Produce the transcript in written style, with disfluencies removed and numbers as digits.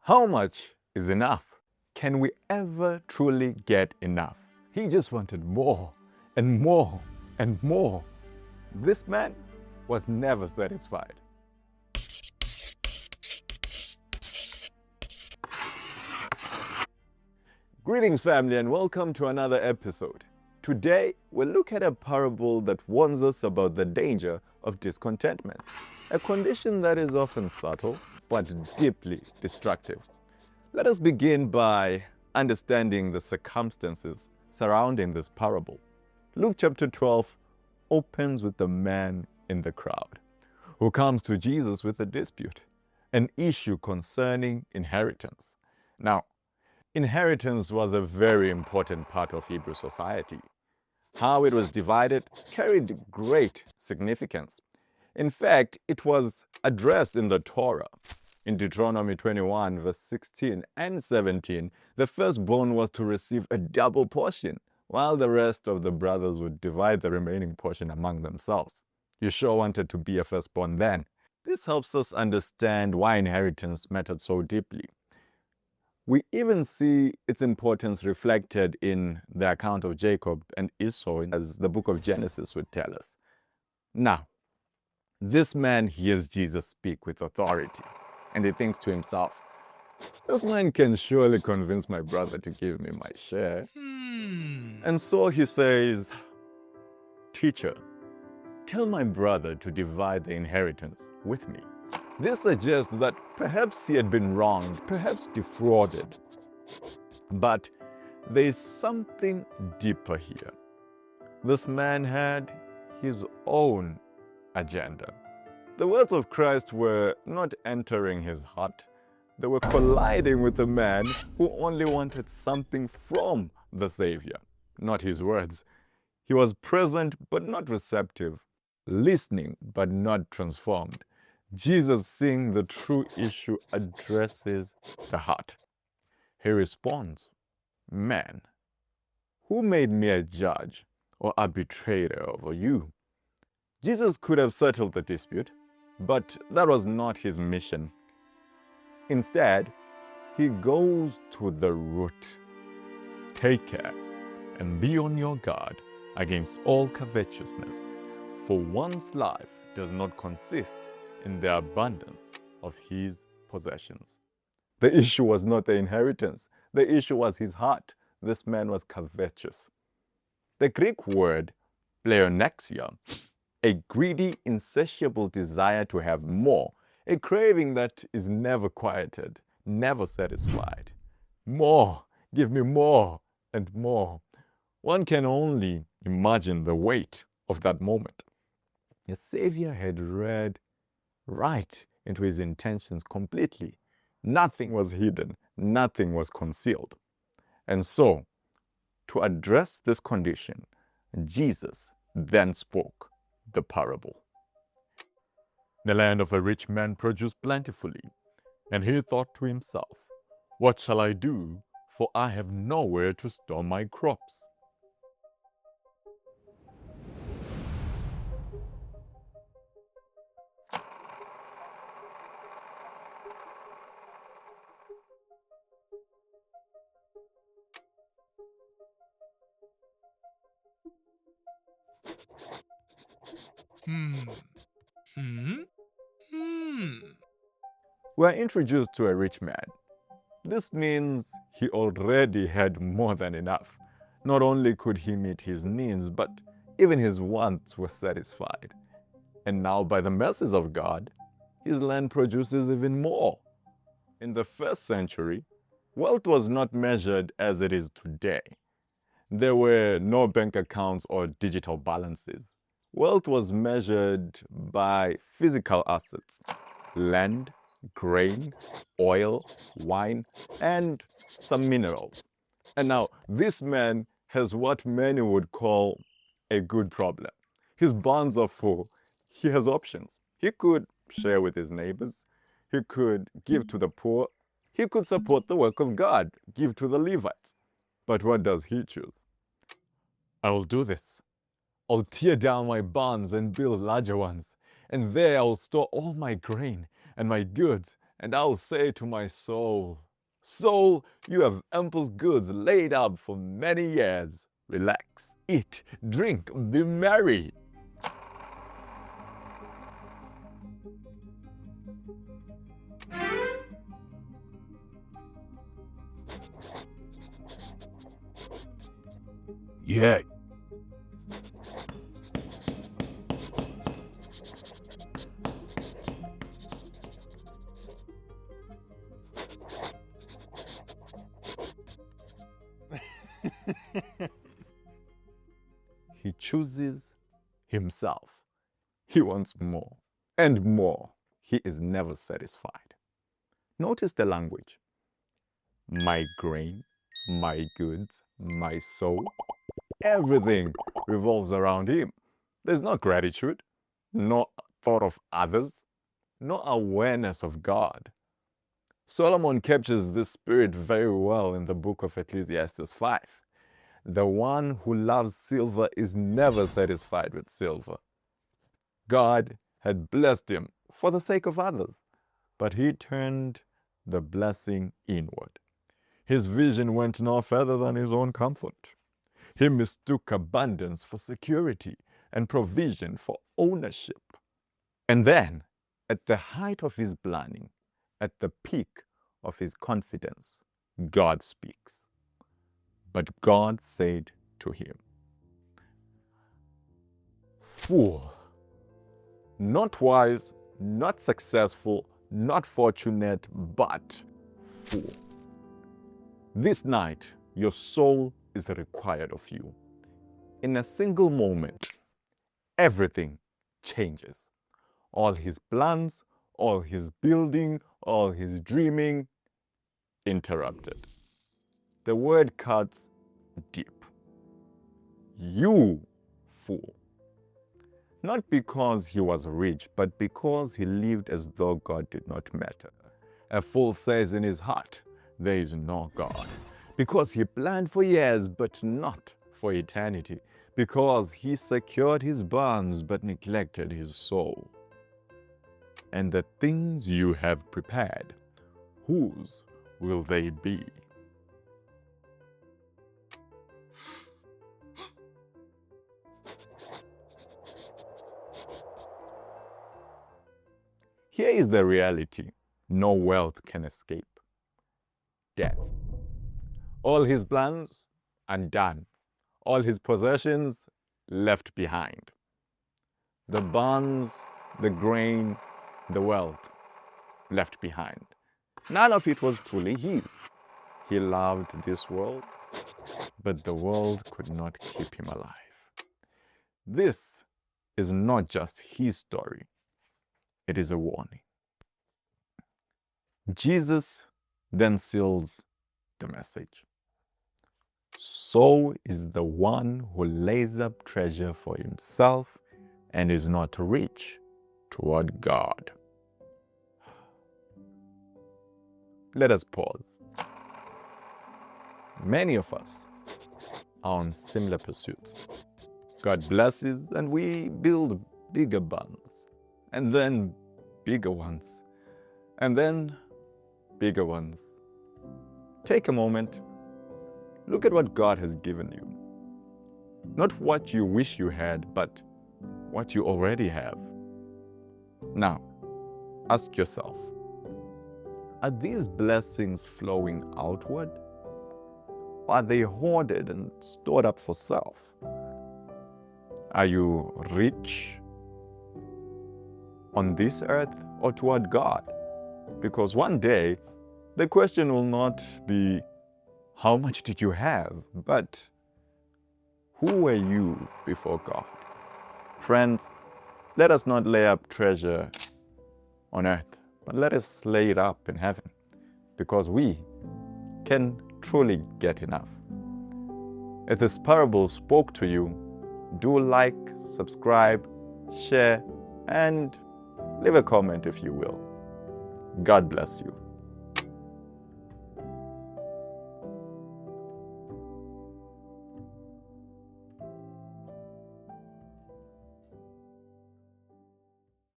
How much is enough? Can we ever truly get enough? He just wanted more and more and more. This man was never satisfied. Greetings, family, and welcome to another episode. Today, we'll look at a parable that warns us about the danger of discontentment, a condition that is often subtle but deeply destructive. Let us begin by understanding the circumstances surrounding this parable. Luke chapter 12 opens with the man in the crowd who comes to Jesus with a dispute, an issue concerning inheritance. Now, inheritance was a very important part of Hebrew society. How it was divided carried great significance. In fact, it was addressed in the Torah. In Deuteronomy 21, verse 16 and 17, the firstborn was to receive a double portion, while the rest of the brothers would divide the remaining portion among themselves. You sure wanted to be a firstborn then. This helps us understand why inheritance mattered so deeply. We even see its importance reflected in the account of Jacob and Esau, as the book of Genesis would tell us. Now, this man hears Jesus speak with authority, and he thinks to himself, this man can surely convince my brother to give me my share. And so he says, Teacher, tell my brother to divide the inheritance with me. This suggests that perhaps he had been wronged, perhaps defrauded. But there is something deeper here. This man had his own agenda. The words of Christ were not entering his heart. They were colliding with a man who only wanted something from the Savior, not his words. He was present but not receptive, listening but not transformed. Jesus, seeing the true issue, addresses the heart. He responds, Man, who made me a judge or arbitrator over you? Jesus could have settled the dispute, but that was not his mission. Instead, he goes to the root. Take care and be on your guard against all covetousness, for one's life does not consist in the abundance of his possessions. The issue was not the inheritance. The issue was his heart. This man was covetous. The Greek word pleonexia, a greedy, insatiable desire to have more, a craving that is never quieted, never satisfied. More, give me more and more. One can only imagine the weight of that moment. The Savior had read right into his intentions completely. Nothing was hidden, nothing was concealed. And so, to address this condition, Jesus then spoke the parable. The land of a rich man produced plentifully, and he thought to himself, What shall I do? For I have nowhere to store my crops. We're introduced to a rich man. This means he already had more than enough. Not only could he meet his needs, but even his wants were satisfied. And now, by the mercies of God, his land produces even more. In the first century, wealth was not measured as it is today. There were no bank accounts or digital balances. Wealth was measured by physical assets, land, grain, oil, wine, and some minerals. And now, this man has what many would call a good problem. His barns are full. He has options. He could share with his neighbors. He could give to the poor. He could support the work of God, give to the Levites. But what does he choose? I will do this. I'll tear down my barns and build larger ones, and there I will store all my grain and my goods, And I'll say to my soul, soul, you have ample goods laid up for many years. Relax, eat, drink, be merry. Yeah. He chooses himself. He wants more and more. He is never satisfied. Notice the language. My grain, my goods, my soul, everything revolves around him. There's no gratitude, no thought of others, no awareness of God. Solomon captures this spirit very well in the book of Ecclesiastes 5. The one who loves silver is never satisfied with silver. God had blessed him for the sake of others, but he turned the blessing inward. His vision went no further than his own comfort. He mistook abundance for security and provision for ownership. And then, at the height of his planning, at the peak of his confidence, God speaks. But God said to him, fool, not wise, not successful, not fortunate, but fool. This night, your soul is required of you. In a single moment, everything changes. All his plans, all his building, all his dreaming, interrupted. The word cuts deep. You fool. Not because he was rich, but because he lived as though God did not matter. A fool says in his heart, there is no God. Because he planned for years, but not for eternity. Because he secured his barns, but neglected his soul. And the things you have prepared, whose will they be? Here is the reality no wealth can escape. Death. All his plans undone. All his possessions left behind. The barns, the grain, the wealth left behind. None of it was truly his. He loved this world, but the world could not keep him alive. This is not just his story. It is a warning. Jesus then seals the message. So is the one who lays up treasure for himself and is not rich toward God. Let us pause. Many of us are on similar pursuits. God blesses and we build bigger barns, and then bigger ones, and then bigger ones. Take a moment. Look at what God has given you. Not what you wish you had, but what you already have. Now, ask yourself, are these blessings flowing outward? Or are they hoarded and stored up for self? Are you rich on this earth or toward God? Because one day, the question will not be, how much did you have? But who were you before God? Friends, let us not lay up treasure on earth, but let us lay it up in heaven, because we can truly get enough. If this parable spoke to you, do like, subscribe, share, and leave a comment if you will. God bless you.